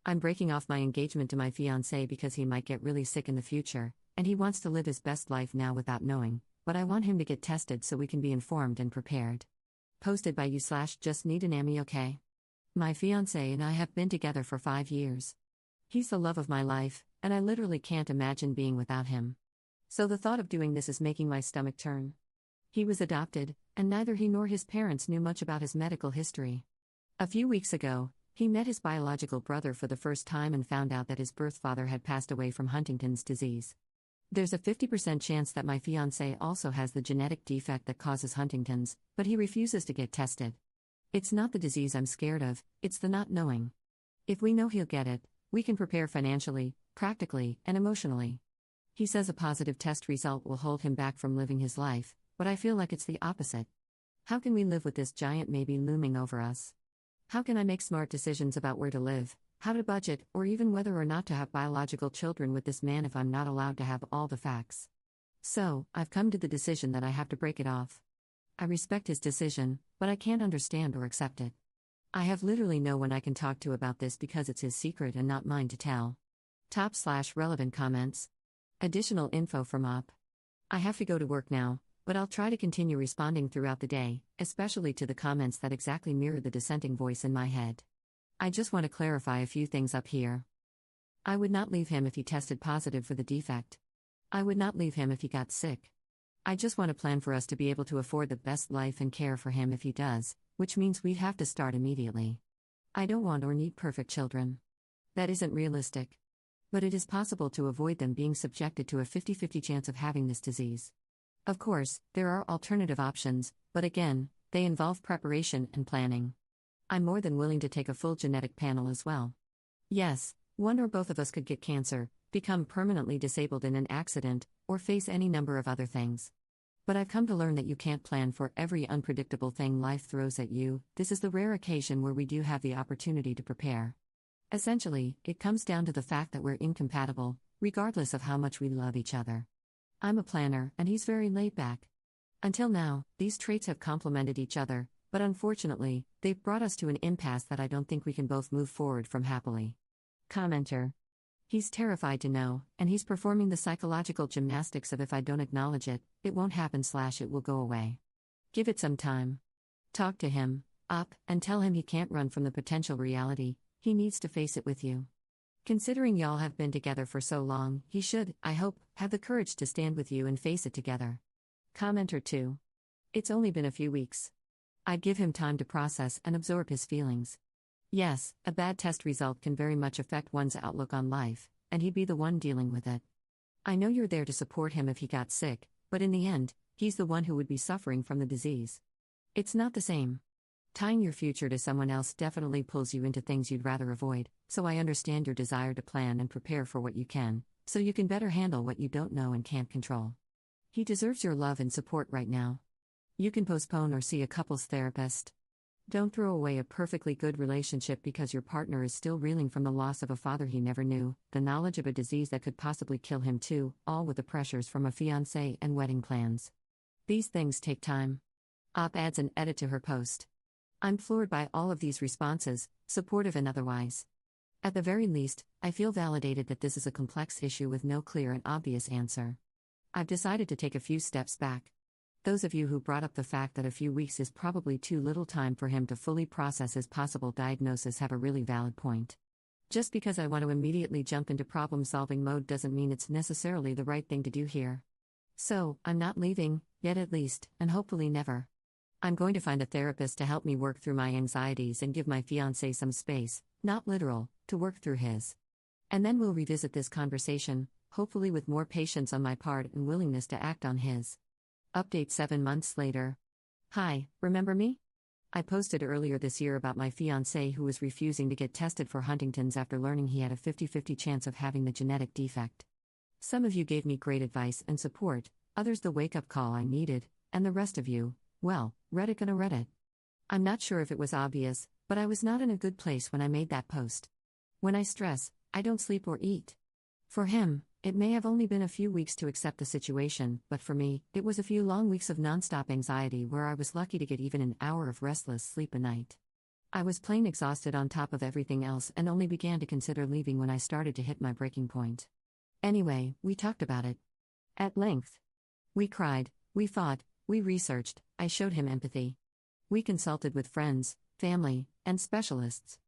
I'm breaking off my engagement to my fiancé because he might get really sick in the future, and he wants to live his best life now without knowing, but I want him to get tested so we can be informed and prepared. Posted by you/just need an Ammy, okay? My fiancé and I have been together for 5 years. He's the love of my life, and I literally can't imagine being without him. So the thought of doing this is making my stomach turn. He was adopted, and neither he nor his parents knew much about his medical history. A few weeks ago, he met his biological brother for the first time and found out that his birth father had passed away from Huntington's disease. There's a 50% chance that my fiancé also has the genetic defect that causes Huntington's, but he refuses to get tested. It's not the disease I'm scared of, it's the not knowing. If we know he'll get it, we can prepare financially, practically, and emotionally. He says a positive test result will hold him back from living his life, but I feel like it's the opposite. How can we live with this giant maybe looming over us? How can I make smart decisions about where to live, how to budget, or even whether or not to have biological children with this man if I'm not allowed to have all the facts? So, I've come to the decision that I have to break it off. I respect his decision, but I can't understand or accept it. I have literally no one I can talk to about this because it's his secret and not mine to tell. Top/relevant comments. Additional info from Op. I have to go to work now, but I'll try to continue responding throughout the day, especially to the comments that exactly mirror the dissenting voice in my head. I just want to clarify a few things up here. I would not leave him if he tested positive for the defect. I would not leave him if he got sick. I just want to plan for us to be able to afford the best life and care for him if he does, which means we'd have to start immediately. I don't want or need perfect children. That isn't realistic. But it is possible to avoid them being subjected to a 50-50 chance of having this disease. Of course, there are alternative options, but again, they involve preparation and planning. I'm more than willing to take a full genetic panel as well. Yes, one or both of us could get cancer, become permanently disabled in an accident, or face any number of other things. But I've come to learn that you can't plan for every unpredictable thing life throws at you. This is the rare occasion where we do have the opportunity to prepare. Essentially, it comes down to the fact that we're incompatible, regardless of how much we love each other. I'm a planner, and he's very laid back. Until now, these traits have complemented each other, but unfortunately, they've brought us to an impasse that I don't think we can both move forward from happily. Commenter. He's terrified to know, and he's performing the psychological gymnastics of if I don't acknowledge it, it won't happen/it will go away. Give it some time. Talk to him, Op, and tell him he can't run from the potential reality, he needs to face it with you. Considering y'all have been together for so long, he should, I hope, have the courage to stand with you and face it together. Commenter 2. It's only been a few weeks. I'd give him time to process and absorb his feelings. Yes, a bad test result can very much affect one's outlook on life, and he'd be the one dealing with it. I know you're there to support him if he got sick, but in the end, he's the one who would be suffering from the disease. It's not the same. Tying your future to someone else definitely pulls you into things you'd rather avoid, so I understand your desire to plan and prepare for what you can, so you can better handle what you don't know and can't control. He deserves your love and support right now. You can postpone or see a couples therapist. Don't throw away a perfectly good relationship because your partner is still reeling from the loss of a father he never knew, the knowledge of a disease that could possibly kill him too, all with the pressures from a fiancé and wedding plans. These things take time. Op adds an edit to her post. I'm floored by all of these responses, supportive and otherwise. At the very least, I feel validated that this is a complex issue with no clear and obvious answer. I've decided to take a few steps back. Those of you who brought up the fact that a few weeks is probably too little time for him to fully process his possible diagnosis have a really valid point. Just because I want to immediately jump into problem-solving mode doesn't mean it's necessarily the right thing to do here. So, I'm not leaving, yet at least, and hopefully never. I'm going to find a therapist to help me work through my anxieties and give my fiancé some space, not literal, to work through his. And then we'll revisit this conversation, hopefully with more patience on my part and willingness to act on his. Update 7 months later. Hi, remember me? I posted earlier this year about my fiancé who was refusing to get tested for Huntington's after learning he had a 50-50 chance of having the genetic defect. Some of you gave me great advice and support, others the wake-up call I needed, and the rest of you, well, gonna read it. I'm not sure if it was obvious, but I was not in a good place when I made that post. When I stress, I don't sleep or eat. For him, it may have only been a few weeks to accept the situation, but for me, it was a few long weeks of nonstop anxiety where I was lucky to get even an hour of restless sleep a night. I was plain exhausted on top of everything else and only began to consider leaving when I started to hit my breaking point. Anyway, we talked about it. At length. We cried, we fought, we researched, I showed him empathy. We consulted with friends, family, and specialists.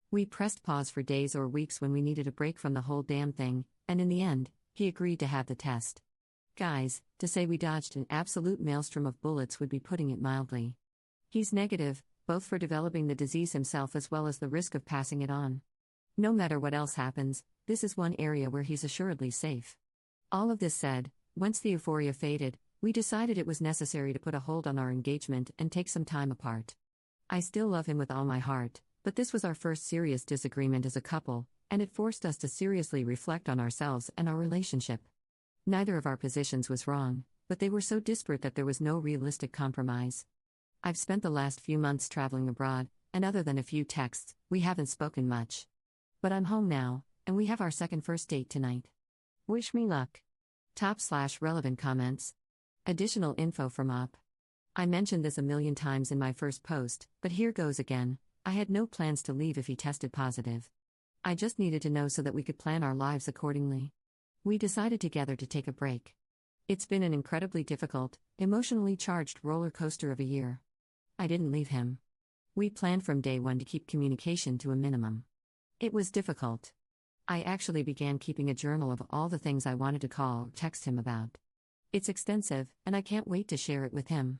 We pressed pause for days or weeks when we needed a break from the whole damn thing, and in the end, he agreed to have the test. Guys, to say we dodged an absolute maelstrom of bullets would be putting it mildly. He's negative, both for developing the disease himself as well as the risk of passing it on. No matter what else happens, this is one area where he's assuredly safe. All of this said, once the euphoria faded, we decided it was necessary to put a hold on our engagement and take some time apart. I still love him with all my heart, but this was our first serious disagreement as a couple, and it forced us to seriously reflect on ourselves and our relationship. Neither of our positions was wrong, but they were so disparate that there was no realistic compromise. I've spent the last few months traveling abroad, and other than a few texts, we haven't spoken much. But I'm home now, and we have our second first date tonight. Wish me luck. _relevant comments. Additional info from Op. I mentioned this a million times in my first post, but here goes again. I had no plans to leave if he tested positive. I just needed to know so that we could plan our lives accordingly. We decided together to take a break. It's been an incredibly difficult, emotionally charged roller coaster of a year. I didn't leave him. We planned from day one to keep communication to a minimum. It was difficult. I actually began keeping a journal of all the things I wanted to call or text him about. It's extensive, and I can't wait to share it with him.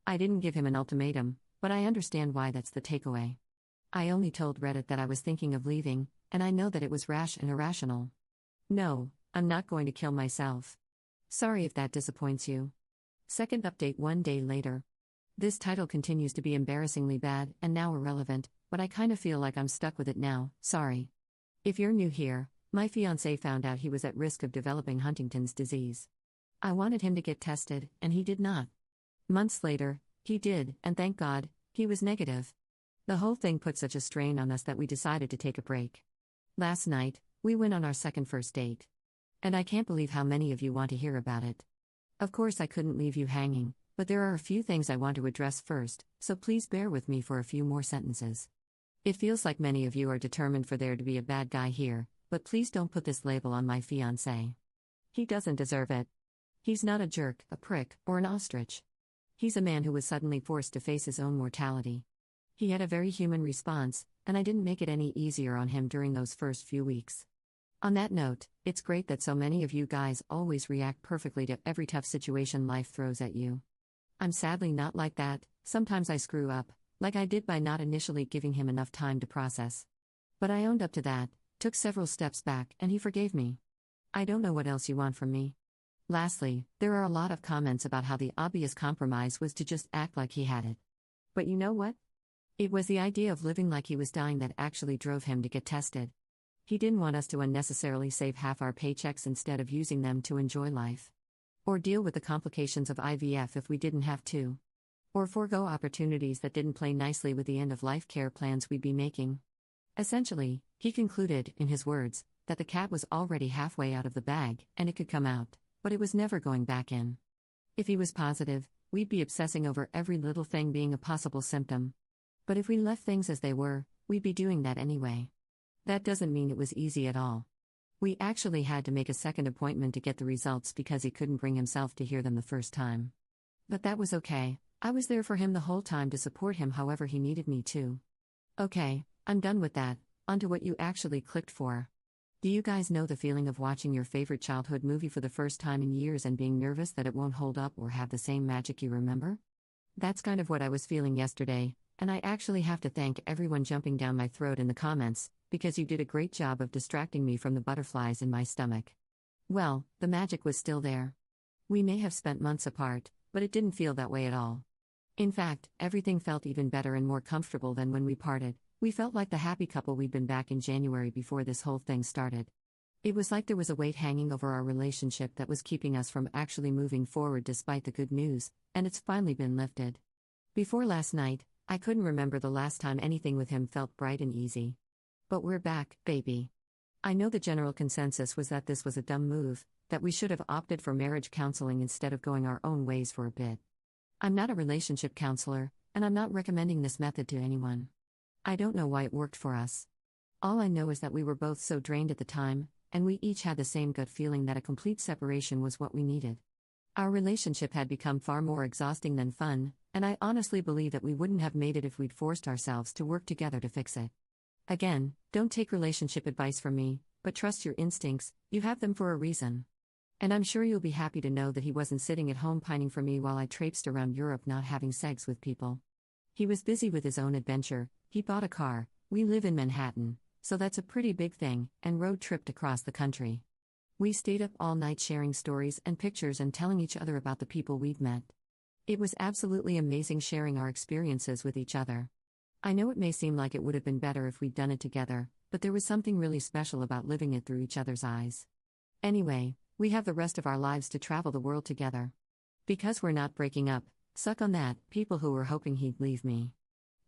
I didn't give him an ultimatum, but I understand why that's the takeaway. I only told Reddit that I was thinking of leaving, and I know that it was rash and irrational. No, I'm not going to kill myself. Sorry if that disappoints you. Second update 1 day later. This title continues to be embarrassingly bad and now irrelevant, but I kind of feel like I'm stuck with it now, sorry. If you're new here, my fiancé found out he was at risk of developing Huntington's disease. I wanted him to get tested, and he did not. Months later, he did, and thank God, he was negative. The whole thing put such a strain on us that we decided to take a break. Last night, we went on our second first date. And I can't believe how many of you want to hear about it. Of course I couldn't leave you hanging, but there are a few things I want to address first, so please bear with me for a few more sentences. It feels like many of you are determined for there to be a bad guy here, but please don't put this label on my fiancé. He doesn't deserve it. He's not a jerk, a prick, or an ostrich. He's a man who was suddenly forced to face his own mortality. He had a very human response, and I didn't make it any easier on him during those first few weeks. On that note, it's great that so many of you guys always react perfectly to every tough situation life throws at you. I'm sadly not like that. Sometimes I screw up, like I did by not initially giving him enough time to process. But I owned up to that, took several steps back, and he forgave me. I don't know what else you want from me. Lastly, there are a lot of comments about how the obvious compromise was to just act like he had it. But you know what? It was the idea of living like he was dying that actually drove him to get tested. He didn't want us to unnecessarily save half our paychecks instead of using them to enjoy life. Or deal with the complications of IVF if we didn't have to. Or forego opportunities that didn't play nicely with the end-of-life care plans we'd be making. Essentially, he concluded, in his words, that the cat was already halfway out of the bag, and it could come out, but it was never going back in. If he was positive, we'd be obsessing over every little thing being a possible symptom. But if we left things as they were, we'd be doing that anyway. That doesn't mean it was easy at all. We actually had to make a second appointment to get the results because he couldn't bring himself to hear them the first time. But that was okay. I was there for him the whole time to support him however he needed me to. Okay, I'm done with that, onto what you actually clicked for. Do you guys know the feeling of watching your favorite childhood movie for the first time in years and being nervous that it won't hold up or have the same magic you remember? That's kind of what I was feeling yesterday, and I actually have to thank everyone jumping down my throat in the comments, because you did a great job of distracting me from the butterflies in my stomach. Well, the magic was still there. We may have spent months apart, but it didn't feel that way at all. In fact, everything felt even better and more comfortable than when we parted. We felt like the happy couple we'd been back in January before this whole thing started. It was like there was a weight hanging over our relationship that was keeping us from actually moving forward despite the good news, and it's finally been lifted. Before last night, I couldn't remember the last time anything with him felt bright and easy. But we're back, baby. I know the general consensus was that this was a dumb move, that we should have opted for marriage counseling instead of going our own ways for a bit. I'm not a relationship counselor, and I'm not recommending this method to anyone. I don't know why it worked for us. All I know is that we were both so drained at the time, and we each had the same gut feeling that a complete separation was what we needed. Our relationship had become far more exhausting than fun, and I honestly believe that we wouldn't have made it if we'd forced ourselves to work together to fix it. Again, don't take relationship advice from me, but trust your instincts, you have them for a reason. And I'm sure you'll be happy to know that he wasn't sitting at home pining for me while I traipsed around Europe not having sex with people. He was busy with his own adventure, he bought a car, we live in Manhattan, so that's a pretty big thing, and road tripped across the country. We stayed up all night sharing stories and pictures and telling each other about the people we'd met. It was absolutely amazing sharing our experiences with each other. I know it may seem like it would have been better if we'd done it together, but there was something really special about living it through each other's eyes. Anyway, we have the rest of our lives to travel the world together. Because we're not breaking up, suck on that, people who were hoping he'd leave me.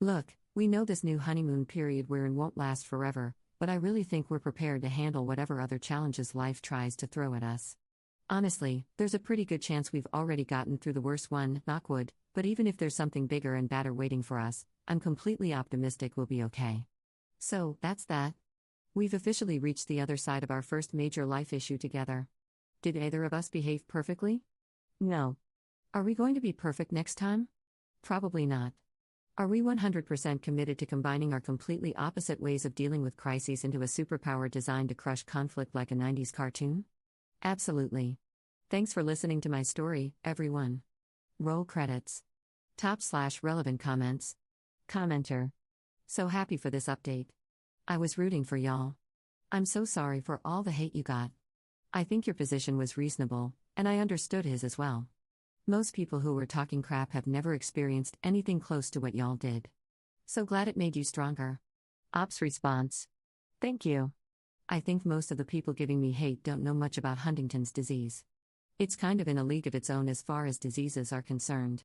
Look, we know this new honeymoon period we're in won't last forever, but I really think we're prepared to handle whatever other challenges life tries to throw at us. Honestly, there's a pretty good chance we've already gotten through the worst one, knock wood, but even if there's something bigger and badder waiting for us, I'm completely optimistic we'll be okay. So, that's that. We've officially reached the other side of our first major life issue together. Did either of us behave perfectly? No. Are we going to be perfect next time? Probably not. Are we 100% committed to combining our completely opposite ways of dealing with crises into a superpower designed to crush conflict like a 90s cartoon? Absolutely. Thanks for listening to my story, everyone. Roll credits. Top/relevant comments. Commenter. So happy for this update. I was rooting for y'all. I'm so sorry for all the hate you got. I think your position was reasonable, and I understood his as well. Most people who were talking crap have never experienced anything close to what y'all did. So glad it made you stronger. Ops response. Thank you. I think most of the people giving me hate don't know much about Huntington's disease. It's kind of in a league of its own as far as diseases are concerned.